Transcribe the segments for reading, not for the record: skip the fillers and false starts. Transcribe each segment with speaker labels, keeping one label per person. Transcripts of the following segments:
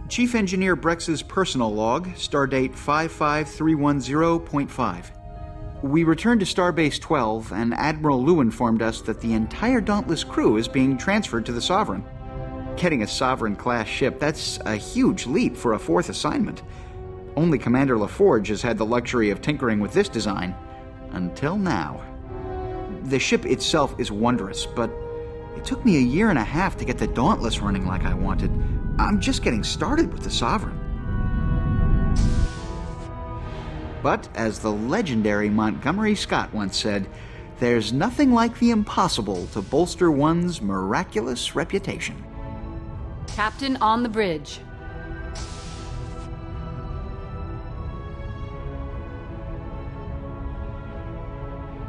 Speaker 1: Chief Engineer Brex's personal log, stardate 55310.5. We returned to Starbase 12, and Admiral Liu informed us that the entire Dauntless crew is being transferred to the Sovereign. Getting a Sovereign-class ship, that's a huge leap for a fourth assignment. Only Commander LaForge has had the luxury of tinkering with this design. Until now. The ship itself is wondrous, but it took me a year and a half to get the Dauntless running like I wanted. I'm just getting started with the Sovereign. But, as the legendary Montgomery Scott once said, there's nothing like the impossible to bolster one's miraculous reputation.
Speaker 2: Captain on the bridge.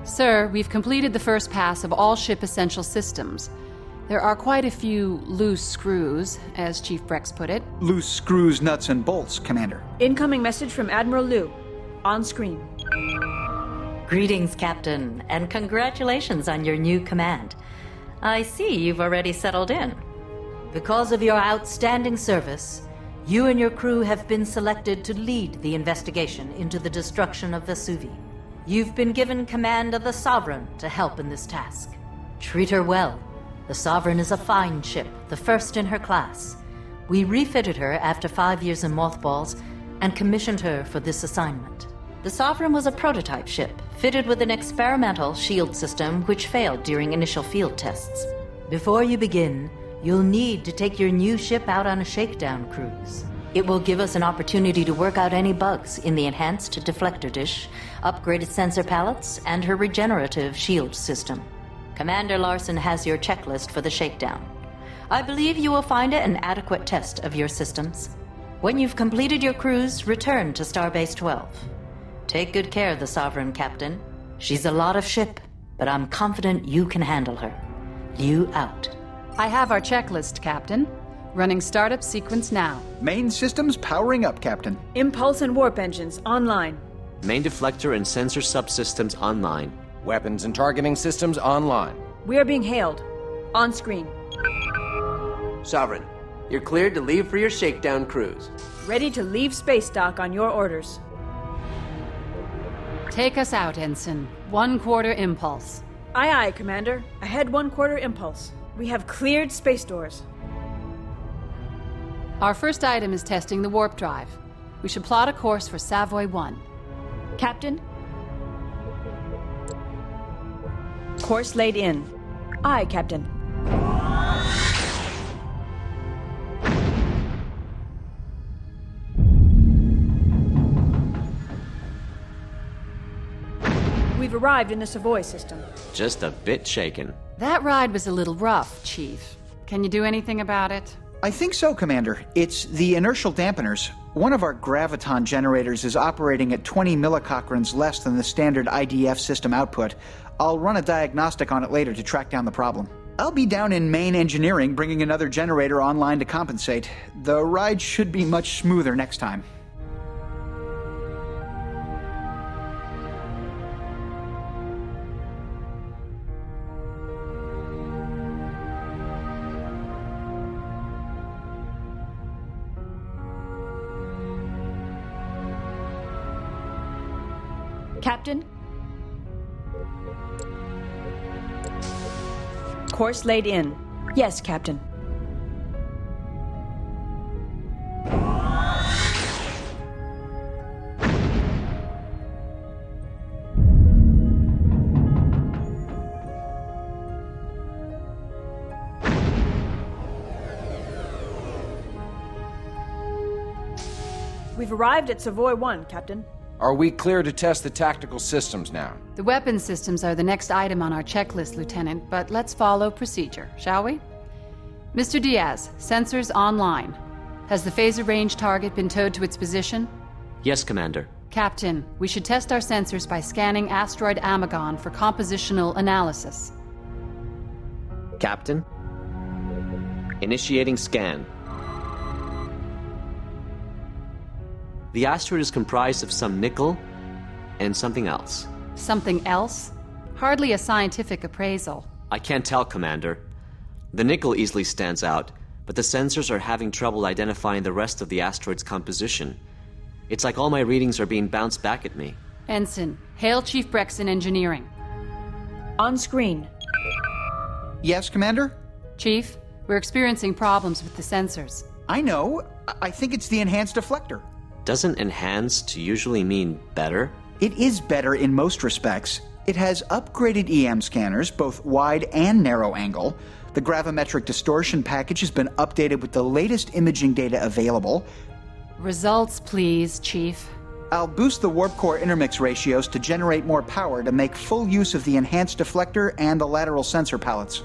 Speaker 2: Sir, we've completed the first pass of all ship essential systems. There are quite a few loose screws, as Chief Brex put it.
Speaker 1: Loose screws, nuts, and bolts, Commander.
Speaker 3: Incoming message from Admiral Liu. On screen.
Speaker 4: Greetings, Captain, and congratulations on your new command. I see you've already settled in. Because of your outstanding service, you and your crew have been selected to lead the investigation into the destruction of Vesuvi. You've been given command of the Sovereign to help in this task. Treat her well. The Sovereign is a fine ship, the first in her class. We refitted her after 5 years in mothballs and commissioned her for this assignment. The Sovereign was a prototype ship, fitted with an experimental shield system which failed during initial field tests. Before you begin, you'll need to take your new ship out on a shakedown cruise. It will give us an opportunity to work out any bugs in the enhanced deflector dish, upgraded sensor palettes, and her regenerative shield system. Commander Larson has your checklist for the shakedown. I believe you will find it an adequate test of your systems. When you've completed your cruise, return to Starbase 12. Take good care of the Sovereign, Captain. She's a lot of ship, but I'm confident you can handle her. You out.
Speaker 2: I have our checklist, Captain. Running startup sequence now.
Speaker 1: Main systems powering up, Captain.
Speaker 3: Impulse and warp engines online.
Speaker 5: Main deflector and sensor subsystems online.
Speaker 6: Weapons and targeting systems online.
Speaker 3: We are being hailed. On screen.
Speaker 7: Sovereign, you're cleared to leave for your shakedown cruise.
Speaker 3: Ready to leave space dock on your orders.
Speaker 2: Take us out, Ensign. 1/4 impulse.
Speaker 3: Aye aye, Commander. Ahead 1/4 impulse. We have cleared space doors.
Speaker 2: Our first item is testing the warp drive. We should plot a course for Savoy 1.
Speaker 3: Captain? Course laid in. Aye, Captain. We've arrived in the Savoy system.
Speaker 5: Just a bit shaken.
Speaker 2: That ride was a little rough, Chief. Can you do anything about it?
Speaker 1: I think so, Commander. It's the inertial dampeners. One of our graviton generators is operating at 20 millicochrons less than the standard IDF system output. I'll run a diagnostic on it later to track down the problem. I'll be down in main engineering bringing another generator online to compensate. The ride should be much smoother next time.
Speaker 3: Captain? Course laid in. Yes, Captain. We've arrived at Savoy 1, Captain.
Speaker 6: Are we clear to test the tactical systems now?
Speaker 2: The weapon systems are the next item on our checklist, Lieutenant, but let's follow procedure, shall we? Mr. Diaz, sensors online. Has the phaser range target been towed to its position?
Speaker 5: Yes, Commander.
Speaker 2: Captain, we should test our sensors by scanning asteroid Amagon for compositional analysis.
Speaker 5: Captain? Initiating scan. The asteroid is comprised of some nickel and something else.
Speaker 2: Something else? Hardly a scientific appraisal.
Speaker 5: I can't tell, Commander. The nickel easily stands out, but the sensors are having trouble identifying the rest of the asteroid's composition. It's like all my readings are being bounced back at me.
Speaker 2: Ensign, hail Chief Brexon Engineering.
Speaker 3: On screen.
Speaker 1: Yes, Commander?
Speaker 2: Chief, we're experiencing problems with the sensors.
Speaker 1: I know. I think it's the enhanced deflector.
Speaker 5: Doesn't enhanced usually mean better?
Speaker 1: It is better in most respects. It has upgraded EM scanners, both wide and narrow angle. The gravimetric distortion package has been updated with the latest imaging data available.
Speaker 2: Results, please, Chief.
Speaker 1: I'll boost the warp core intermix ratios to generate more power to make full use of the enhanced deflector and the lateral sensor pallets.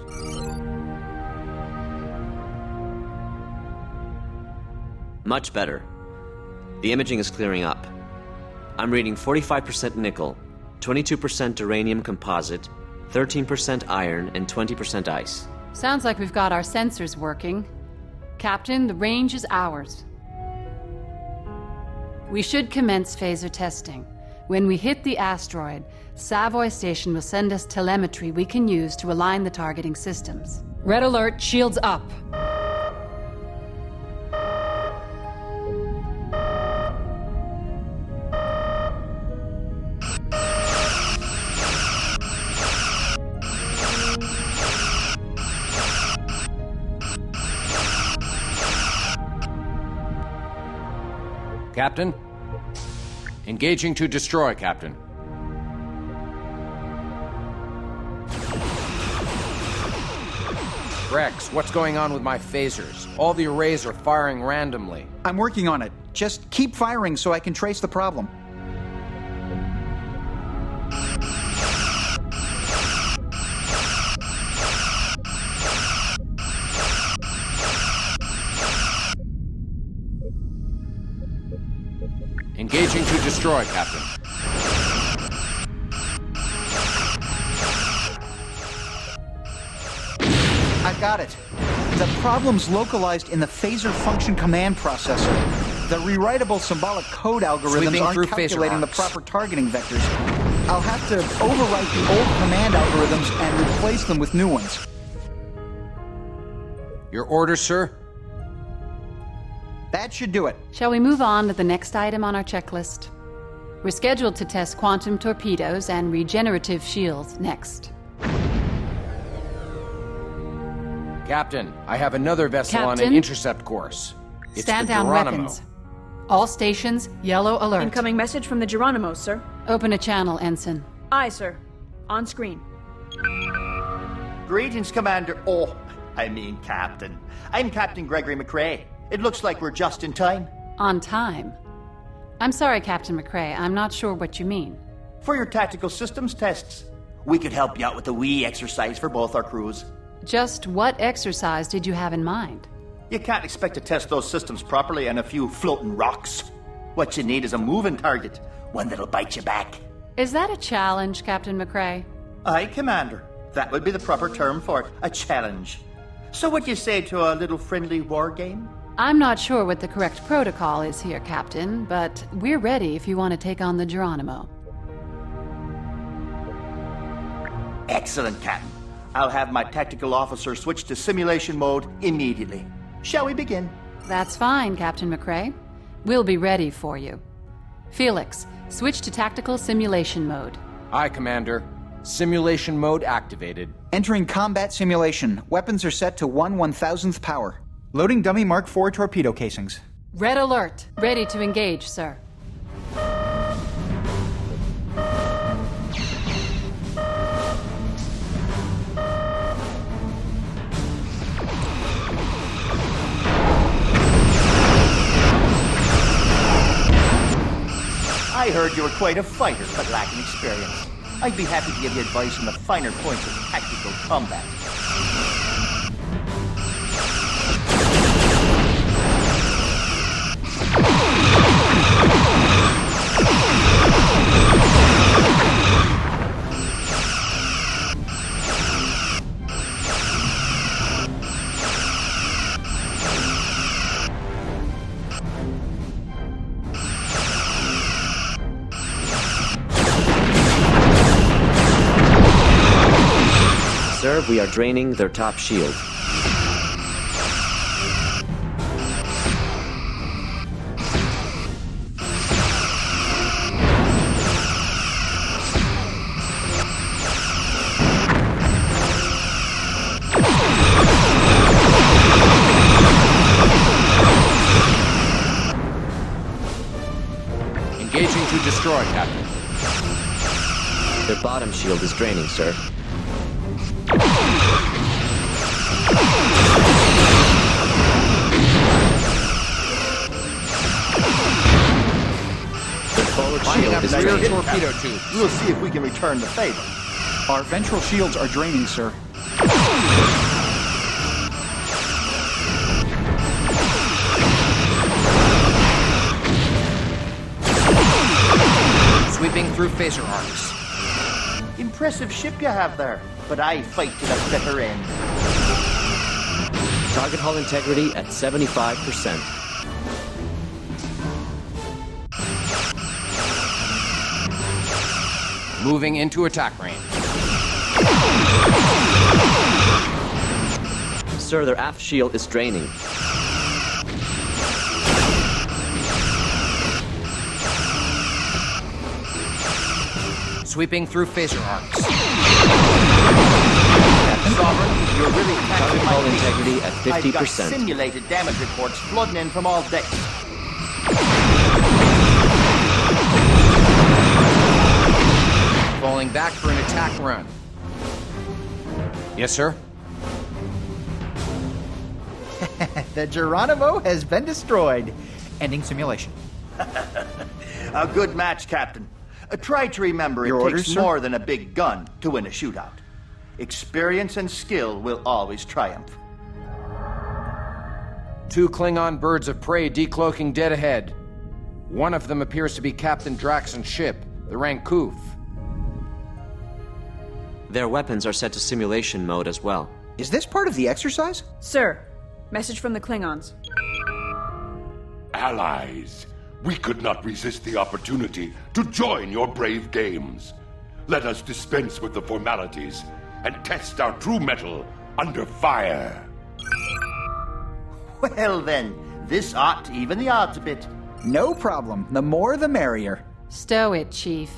Speaker 5: Much better. The imaging is clearing up. I'm reading 45% nickel, 22% uranium composite, 13% iron, and 20% ice.
Speaker 2: Sounds like we've got our sensors working. Captain, the range is ours. We should commence phaser testing. When we hit the asteroid, Savoy Station will send us telemetry we can use to align the targeting systems. Red alert, shields up.
Speaker 6: Captain? Engaging to destroy, Captain. Rex, what's going on with my phasers? All the arrays are firing randomly.
Speaker 1: I'm working on it. Just keep firing so I can trace the problem.
Speaker 6: Engaging to destroy, Captain.
Speaker 1: I've got it. The problem's localized in the phaser function command processor. The rewritable symbolic code algorithms
Speaker 6: Sweeping
Speaker 1: aren't
Speaker 6: through phaser
Speaker 1: calculating the
Speaker 6: arcs.
Speaker 1: proper targeting vectors. I'll have to overwrite the old command algorithms and replace them with new ones.
Speaker 6: Your orders, sir?
Speaker 1: That should do it.
Speaker 2: Shall we move on to the next item on our checklist? We're scheduled to test quantum torpedoes and regenerative shields next.
Speaker 6: Captain, I have another vessel on an
Speaker 2: Captain?
Speaker 6: intercept course. It's
Speaker 2: Stand
Speaker 6: the
Speaker 2: down
Speaker 6: Geronimo.
Speaker 2: weapons. All stations, yellow alert.
Speaker 3: Incoming message from the Geronimo, sir.
Speaker 2: Open a channel, Ensign.
Speaker 3: Aye, sir. On screen.
Speaker 8: Greetings, Commander. Oh, I mean Captain. I'm Captain Gregory McRae. It looks like we're just in time.
Speaker 2: On time. I'm sorry, Captain McRae. I'm not sure what you mean.
Speaker 8: For your tactical systems tests. We could help you out with a wee exercise for both our crews.
Speaker 2: Just what exercise did you have in mind?
Speaker 8: You can't expect to test those systems properly on a few floating rocks. What you need is a moving target, one that'll bite you back.
Speaker 2: Is that a challenge, Captain McRae?
Speaker 8: Aye, Commander. That would be the proper term for it, a challenge. So what you say to a little friendly war game?
Speaker 2: I'm not sure what the correct protocol is here, Captain, but we're ready if you want to take on the Geronimo.
Speaker 8: Excellent, Captain. I'll have my tactical officer switch to simulation mode immediately. Shall we begin?
Speaker 2: That's fine, Captain McRae. We'll be ready for you. Felix, switch to tactical simulation mode.
Speaker 6: Aye, Commander. Simulation mode activated.
Speaker 1: Entering combat simulation. Weapons are set to 1/1000th power. Loading dummy Mark IV torpedo casings.
Speaker 2: Red alert. Ready to engage, sir.
Speaker 8: I heard you were quite a fighter, but lacking experience. I'd be happy to give you advice on the finer points of tactical combat.
Speaker 5: Sir, we are draining their top shield.
Speaker 6: to destroy, Captain.
Speaker 5: Their bottom shield is draining, sir. Their forward
Speaker 6: Lining
Speaker 5: shield
Speaker 6: up
Speaker 5: is
Speaker 6: rear
Speaker 5: draining.
Speaker 6: torpedo tube.
Speaker 8: We'll see if we can return the favor.
Speaker 1: Our ventral shields are draining, sir.
Speaker 6: Sweeping through phaser arcs.
Speaker 8: Impressive ship you have there, but I fight to the bitter end.
Speaker 5: Target hull integrity at 75%.
Speaker 6: Moving into attack range.
Speaker 5: Sir, their aft shield is draining.
Speaker 6: Sweeping through phaser arcs.
Speaker 8: Sovereign, you're really
Speaker 5: Target
Speaker 8: taxing
Speaker 5: hull
Speaker 8: my
Speaker 5: integrity at
Speaker 8: I've got
Speaker 5: 50%.
Speaker 8: simulated damage reports flooding in from all decks.
Speaker 6: Falling back for an attack run. Yes, sir.
Speaker 1: The Geronimo has been destroyed. Ending simulation.
Speaker 8: A good match, Captain. Try to remember
Speaker 1: Your
Speaker 8: it
Speaker 1: orders,
Speaker 8: takes
Speaker 1: sir?
Speaker 8: more than a big gun to win a shootout. Experience and skill will always triumph.
Speaker 6: 2 Klingon birds of prey decloaking dead ahead. One of them appears to be Captain Draxon's ship, the Rankoof.
Speaker 5: Their weapons are set to simulation mode as well.
Speaker 1: Is this part of the exercise?
Speaker 3: Sir, message from the Klingons.
Speaker 9: Allies, we could not resist the opportunity to join your brave games. Let us dispense with the formalities and test our true mettle under fire.
Speaker 8: Well then, this ought to even the odds a bit.
Speaker 1: No problem. The more the merrier.
Speaker 2: Stow it, Chief.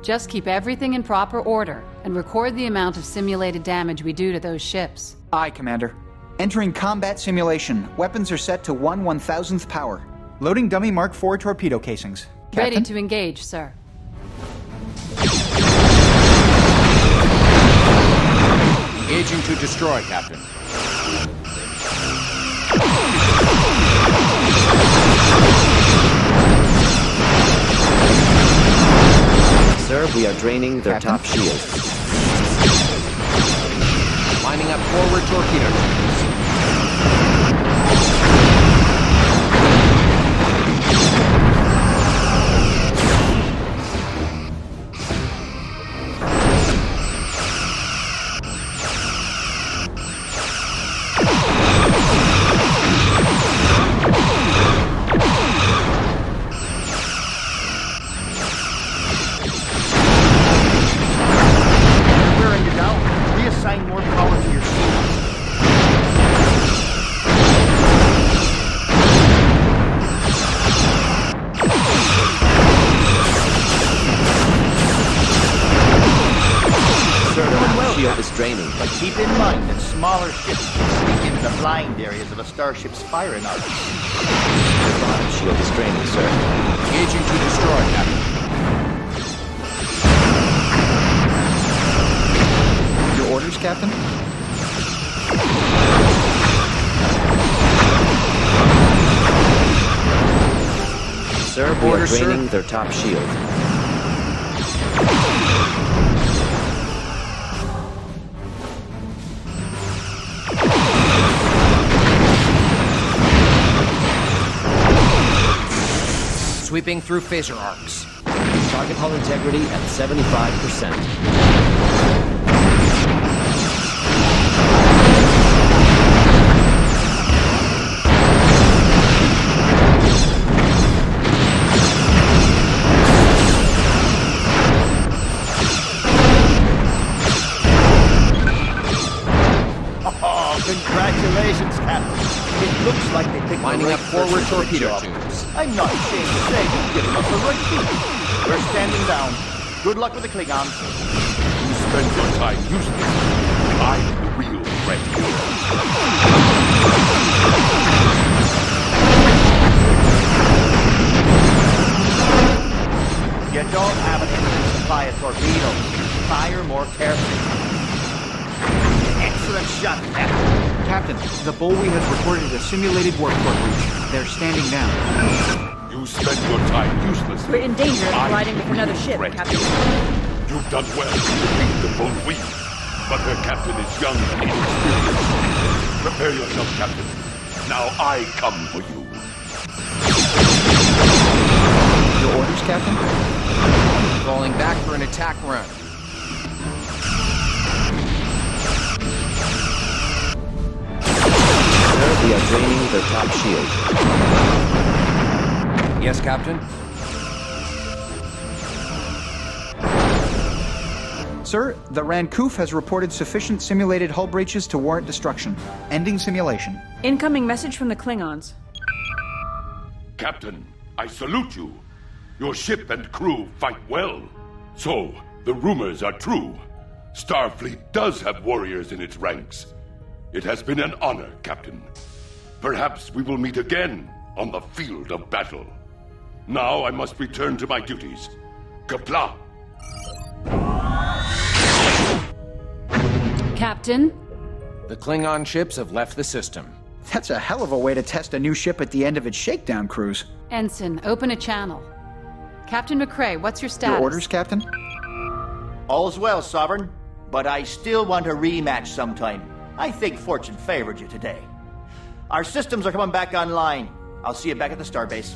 Speaker 2: Just keep everything in proper order and record the amount of simulated damage we do to those ships.
Speaker 1: Aye, Commander. Entering combat simulation. Weapons are set to 1/1000th power. Loading dummy Mark IV torpedo casings.
Speaker 2: Ready
Speaker 1: Captain?
Speaker 2: to engage, sir.
Speaker 6: Engaging to destroy, Captain.
Speaker 5: Sir, we are draining their
Speaker 1: Captain?
Speaker 5: top shield.
Speaker 6: Lining up forward torpedo tubes.
Speaker 8: Wearing you down. Reassign more power to your shield.
Speaker 5: Sir, their aft shield is draining.
Speaker 8: But keep in mind that smaller ships sneak into the blind areas of a starship's firing arc.
Speaker 5: Their bottom shield is draining, sir.
Speaker 6: Engaging to destroy, Captain.
Speaker 1: Your orders, Captain?
Speaker 5: Sir, we are
Speaker 6: Orders, sir.
Speaker 5: draining their top shield.
Speaker 6: Sweeping through phaser arcs.
Speaker 5: Target hull integrity at 75%.
Speaker 8: Oh, congratulations, Captain. It looks like they picked
Speaker 6: Lining
Speaker 8: the
Speaker 6: up
Speaker 8: right
Speaker 6: forward
Speaker 8: person for the
Speaker 6: torpedo
Speaker 8: job.
Speaker 6: tubes.
Speaker 8: I'm not ashamed to say you've given us the right people. We're standing down. Good luck with the Klingons.
Speaker 9: You spend your time useless. I'm the real threat here.
Speaker 1: Captain, the Bullwheel has reported a simulated warport breach. They're standing down.
Speaker 9: You spend your time uselessly.
Speaker 3: We're in danger of
Speaker 9: I
Speaker 3: colliding with
Speaker 9: will
Speaker 3: another
Speaker 9: be
Speaker 3: ship,
Speaker 9: ready.
Speaker 3: Captain.
Speaker 9: You've done well to defeat the Bullwheel, but her captain is young and inexperienced. Prepare yourself, Captain. Now I come for you.
Speaker 1: Your orders, Captain?
Speaker 6: Falling back for an attack run.
Speaker 5: We are draining their top shield.
Speaker 6: Yes, Captain?
Speaker 1: Sir, the Rancoof has reported sufficient simulated hull breaches to warrant destruction. Ending simulation.
Speaker 3: Incoming message from the Klingons.
Speaker 9: Captain, I salute you. Your ship and crew fight well. So, the rumors are true. Starfleet does have warriors in its ranks. It has been an honor, Captain. Perhaps we will meet again on the field of battle. Now I must return to my duties. Kapla!
Speaker 2: Captain?
Speaker 6: The Klingon ships have left the system.
Speaker 1: That's a hell of a way to test a new ship at the end of its shakedown cruise.
Speaker 2: Ensign, open a channel. Captain McCrae, what's your status?
Speaker 1: Your orders, Captain?
Speaker 8: All's well, Sovereign, but I still want a rematch sometime. I think fortune favored you today. Our systems are coming back online. I'll see you back at the starbase.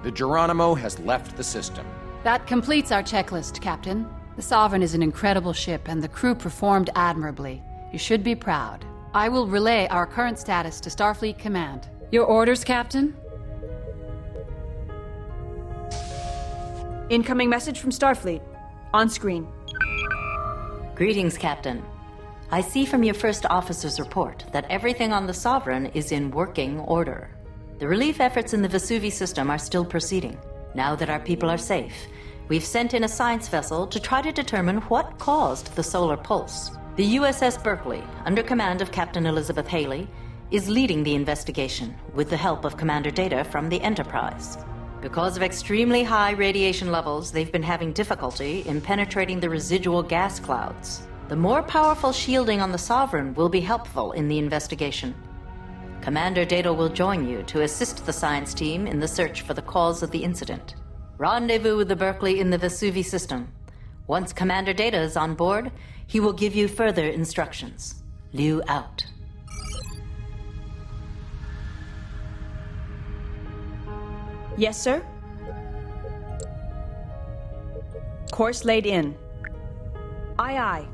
Speaker 6: The Geronimo has left the system.
Speaker 2: That completes our checklist, Captain. The Sovereign is an incredible ship, and the crew performed admirably. You should be proud. I will relay our current status to Starfleet Command. Your orders, Captain?
Speaker 3: Incoming message from Starfleet. On screen.
Speaker 4: Greetings, Captain. I see from your first officer's report that everything on the Sovereign is in working order. The relief efforts in the Vesuvi system are still proceeding. Now that our people are safe, we've sent in a science vessel to try to determine what caused the solar pulse. The USS Berkeley, under command of Captain Elizabeth Haley, is leading the investigation with the help of Commander Data from the Enterprise. Because of extremely high radiation levels, they've been having difficulty in penetrating the residual gas clouds. The more powerful shielding on the Sovereign will be helpful in the investigation. Commander Data will join you to assist the science team in the search for the cause of the incident. Rendezvous with the Berkeley in the Vesuvi system. Once Commander Data is on board, he will give you further instructions. Liu out.
Speaker 3: Yes, sir? Course laid in. Aye, aye.